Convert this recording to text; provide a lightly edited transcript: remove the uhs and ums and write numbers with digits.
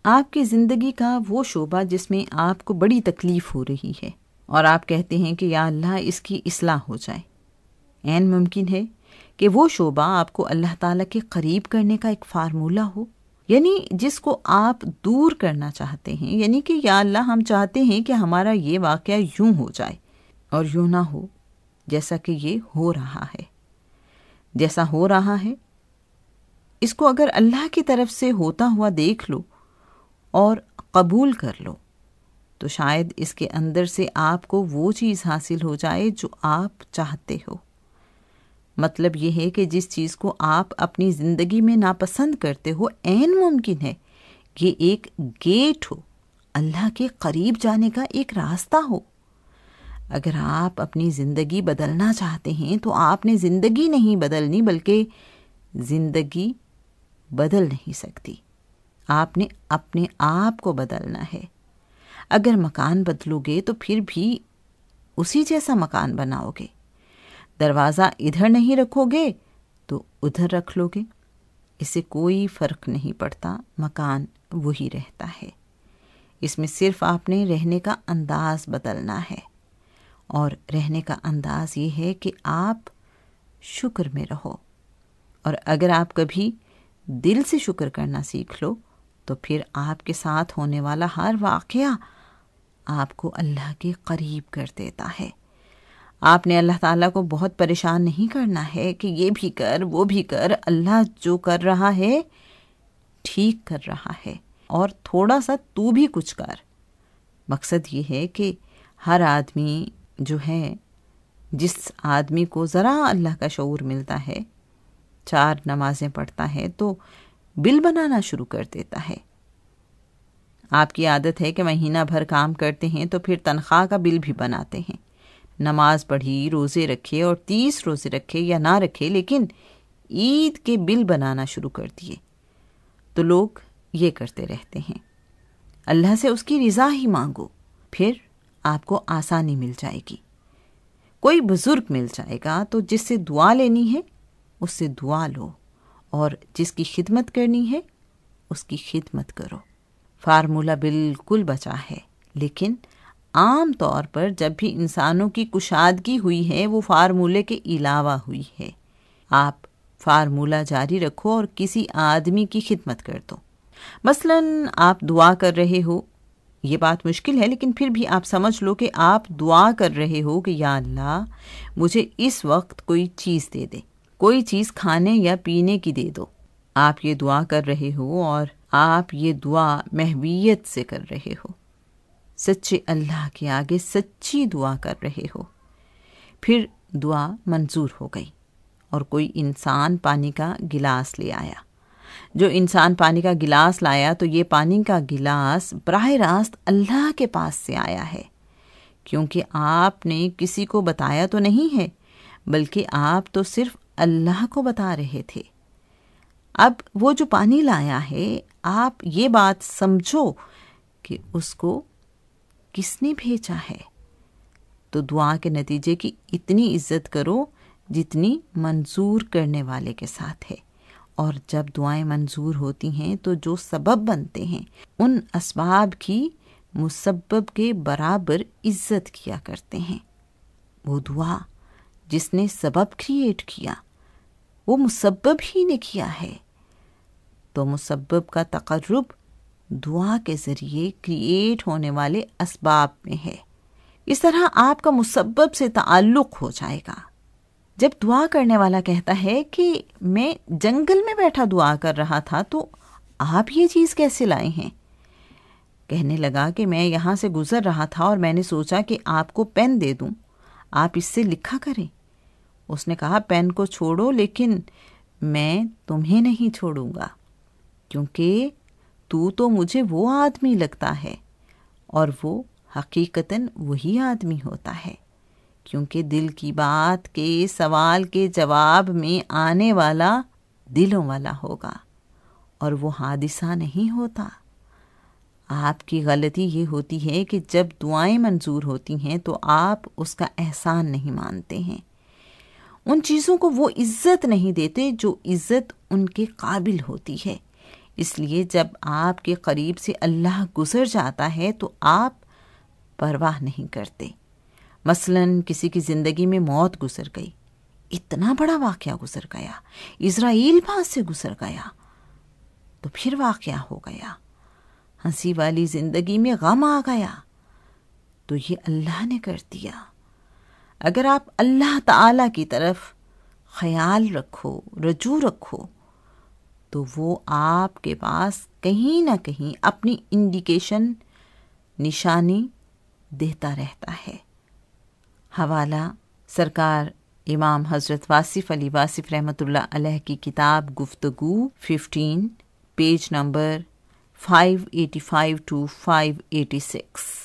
آپ کی زندگی کا وہ شعبہ جس میں آپ کو بڑی تکلیف ہو رہی ہے اور آپ کہتے ہیں کہ یا اللہ اس کی اصلاح ہو جائے، عین ممکن ہے کہ وہ شعبہ آپ کو اللہ تعالیٰ کے قریب کرنے کا ایک فارمولہ ہو، یعنی جس کو آپ دور کرنا چاہتے ہیں، یعنی کہ یا اللہ ہم چاہتے ہیں کہ ہمارا یہ واقعہ یوں ہو جائے اور یوں نہ ہو جیسا کہ یہ ہو رہا ہے۔ جیسا ہو رہا ہے اس کو اگر اللہ کی طرف سے ہوتا ہوا دیکھ لو اور قبول کر لو تو شاید اس کے اندر سے آپ کو وہ چیز حاصل ہو جائے جو آپ چاہتے ہو۔ مطلب یہ ہے کہ جس چیز کو آپ اپنی زندگی میں ناپسند کرتے ہو، عین ممکن ہے یہ ایک گیٹ ہو، اللہ کے قریب جانے کا ایک راستہ ہو۔ اگر آپ اپنی زندگی بدلنا چاہتے ہیں تو آپ نے زندگی نہیں بدلنی بلکہ زندگی بدل نہیں سکتی، آپ نے اپنے آپ کو بدلنا ہے۔ اگر مکان بدلو گے تو پھر بھی اسی جیسا مکان بناؤ گے، دروازہ ادھر نہیں رکھو گے تو ادھر رکھ لو گے، اس سے کوئی فرق نہیں پڑتا، مکان وہی رہتا ہے۔ اس میں صرف آپ نے رہنے کا انداز بدلنا ہے، اور رہنے کا انداز یہ ہے کہ آپ شکر میں رہو، اور اگر آپ کبھی دل سے شکر کرنا سیکھ لو تو پھر آپ کے ساتھ ہونے والا ہر واقعہ آپ کو اللہ کے قریب کر دیتا ہے۔ آپ نے اللہ تعالیٰ کو بہت پریشان نہیں کرنا ہے کہ یہ بھی کر وہ بھی کر، اللہ جو کر رہا ہے ٹھیک کر رہا ہے، اور تھوڑا سا تو بھی کچھ کر۔ مقصد یہ ہے کہ ہر آدمی جو ہے، جس آدمی کو ذرا اللہ کا شعور ملتا ہے، 4 نمازیں پڑھتا ہے تو بل بنانا شروع کر دیتا ہے۔ آپ کی عادت ہے کہ مہینہ بھر کام کرتے ہیں تو پھر تنخواہ کا بل بھی بناتے ہیں۔ نماز پڑھی، روزے رکھے اور 30 روزے رکھے یا نہ رکھے، لیکن عید کے بل بنانا شروع کر دیے تو لوگ یہ کرتے رہتے ہیں۔ اللہ سے اس کی رضا ہی مانگو، پھر آپ کو آسانی مل جائے گی۔ کوئی بزرگ مل جائے گا تو جس سے دعا لینی ہے اس سے دعا لو، اور جس کی خدمت کرنی ہے اس کی خدمت کرو۔ فارمولہ بالکل بچا ہے، لیکن عام طور پر جب بھی انسانوں کی کشادگی ہوئی ہے وہ فارمولے کے علاوہ ہوئی ہے۔ آپ فارمولہ جاری رکھو اور کسی آدمی کی خدمت کر دو۔ مثلا آپ دعا کر رہے ہو، یہ بات مشکل ہے لیکن پھر بھی آپ سمجھ لو کہ آپ دعا کر رہے ہو کہ یا اللہ مجھے اس وقت کوئی چیز دے دے، کوئی چیز کھانے یا پینے کی دے دو۔ آپ یہ دعا کر رہے ہو اور آپ یہ دعا محویت سے کر رہے ہو، سچے اللہ کے آگے سچی دعا کر رہے ہو۔ پھر دعا منظور ہو گئی اور کوئی انسان پانی کا گلاس لے آیا۔ جو انسان پانی کا گلاس لایا تو یہ پانی کا گلاس براہ راست اللہ کے پاس سے آیا ہے، کیونکہ آپ نے کسی کو بتایا تو نہیں ہے بلکہ آپ تو صرف اللہ کو بتا رہے تھے۔ اب وہ جو پانی لایا ہے، آپ یہ بات سمجھو کہ اس کو کس نے بھیجا ہے، تو دعا کے نتیجے کی اتنی عزت کرو جتنی منظور کرنے والے کے ساتھ ہے۔ اور جب دعائیں منظور ہوتی ہیں تو جو سبب بنتے ہیں ان اسباب کی مسبب کے برابر عزت کیا کرتے ہیں۔ وہ دعا جس نے سبب کریٹ کیا وہ مسبب ہی نے کیا ہے، تو مسبب کا تقرب دعا کے ذریعے کریٹ ہونے والے اسباب میں ہے۔ اس طرح آپ کا مسبب سے تعلق ہو جائے گا۔ جب دعا کرنے والا کہتا ہے کہ میں جنگل میں بیٹھا دعا کر رہا تھا تو آپ یہ چیز کیسے لائے ہیں؟ کہنے لگا کہ میں یہاں سے گزر رہا تھا اور میں نے سوچا کہ آپ کو پین دے دوں، آپ اس سے لکھا کریں۔ اس نے کہا پین کو چھوڑو لیکن میں تمہیں نہیں چھوڑوں گا، کیونکہ تو مجھے وہ آدمی لگتا ہے، اور وہ حقیقتاً وہی آدمی ہوتا ہے، کیونکہ دل کی بات کے سوال کے جواب میں آنے والا دلوں والا ہوگا، اور وہ حادثہ نہیں ہوتا۔ آپ کی غلطی یہ ہوتی ہے کہ جب دعائیں منظور ہوتی ہیں تو آپ اس کا احسان نہیں مانتے ہیں، ان چیزوں کو وہ عزت نہیں دیتے جو عزت ان کے قابل ہوتی ہے۔ اس لیے جب آپ کے قریب سے اللہ گزر جاتا ہے تو آپ پرواہ نہیں کرتے۔ مثلاً کسی کی زندگی میں موت گزر گئی، اتنا بڑا واقعہ گزر گیا، اسرائیل پاس سے گزر گیا، تو پھر واقعہ ہو گیا۔ ہنسی والی زندگی میں غم آ گیا تو یہ اللہ نے کر دیا۔ اگر آپ اللہ تعالی کی طرف خیال رکھو، رجوع رکھو، تو وہ آپ کے پاس کہیں نہ کہیں اپنی انڈیکیشن، نشانی دیتا رہتا ہے۔ حوالہ سرکار امام حضرت واصف علی واصف رحمۃ اللہ علیہ کی کتاب گفتگو 15، پیج نمبر 585 to 586۔